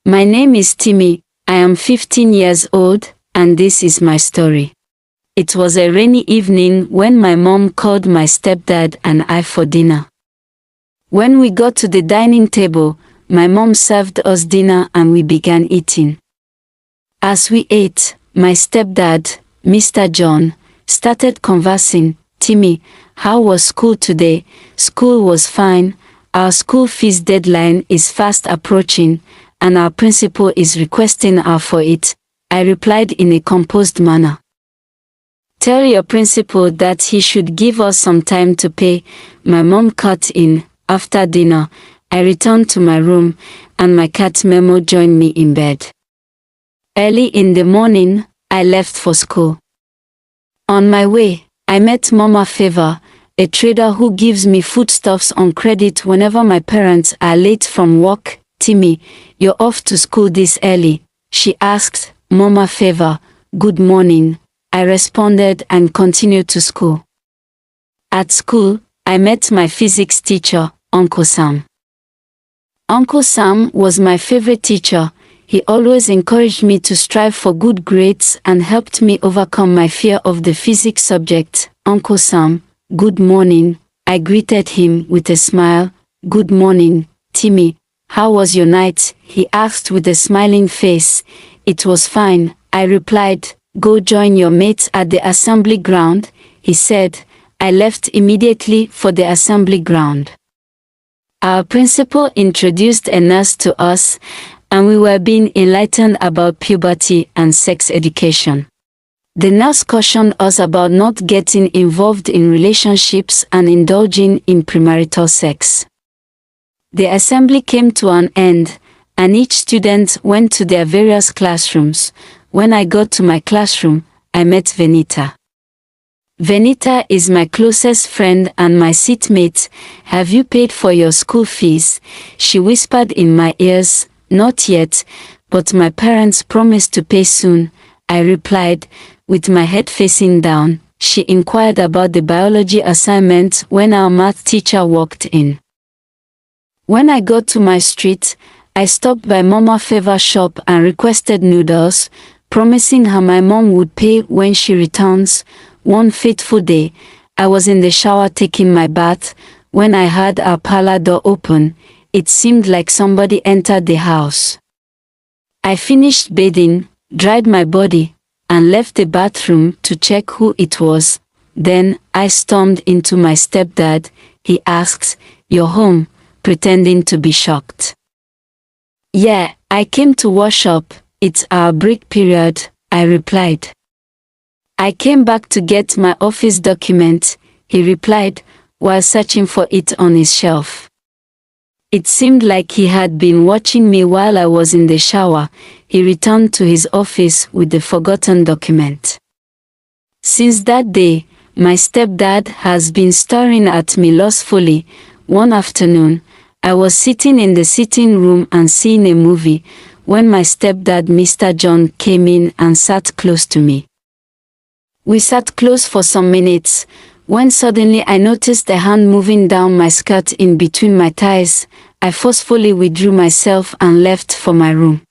My name is Timmy, I am 15 years old, and this is my story. It was a rainy evening when my mom called my stepdad and I for dinner. When we got to the dining table, my mom served us dinner and we began eating. As we ate, my stepdad, Mr. John, started conversing. Timmy, how was school today? School was fine. Our school fees deadline is fast approaching, and our principal is requesting for it, I replied in a composed manner. Tell your principal that he should give us some time to pay, my mom cut in. After dinner, I returned to my room, and my cat Memo joined me in bed. Early in the morning, I left for school. On my way, I met Mama Favor, a trader who gives me foodstuffs on credit whenever my parents are late from work. Timmy, you're off to school this early, she asked. Mama Favor, good morning, I responded and continued to school. At school, I met my physics teacher, Uncle Sam. Uncle Sam was my favorite teacher. He always encouraged me to strive for good grades and helped me overcome my fear of the physics subject. Uncle Sam, good morning, I greeted him with a smile. Good morning, Timmy, how was your night? He asked with a smiling face. It was fine, I replied. Go join your mates at the assembly ground, he said. I left immediately for the assembly ground. Our principal introduced a nurse to us, and we were being enlightened about puberty and sex education. The nurse cautioned us about not getting involved in relationships and indulging in premarital sex. The assembly came to an end, and each student went to their various classrooms. When I got to my classroom, I met Venita. Venita is my closest friend and my seatmate. Have you paid for your school fees? She whispered in my ears. Not yet, but my parents promised to pay soon, I replied, with my head facing down. She inquired about the biology assignment when our math teacher walked in. When I got to my street, I stopped by Mama Favor's shop and requested noodles, promising her my mom would pay when she returns. One fateful day, I was in the shower taking my bath when I heard our parlor door open. It seemed like somebody entered the house. I finished bathing, dried my body, and left the bathroom to check who it was. Then I stormed into my stepdad. He asked, "You're home?" pretending to be shocked. "Yeah, I came to wash up. It's our break period," I replied. "I came back to get my office document," he replied, while searching for it on his shelf. It seemed like he had been watching me while I was in the shower. He returned to his office with the forgotten document. Since that day, my stepdad has been staring at me lustfully. One afternoon, I was sitting in the sitting room and seeing a movie when my stepdad, Mr. John, came in and sat close to me. We sat close for some minutes, when suddenly I noticed a hand moving down my skirt in between my thighs. I forcefully withdrew myself and left for my room.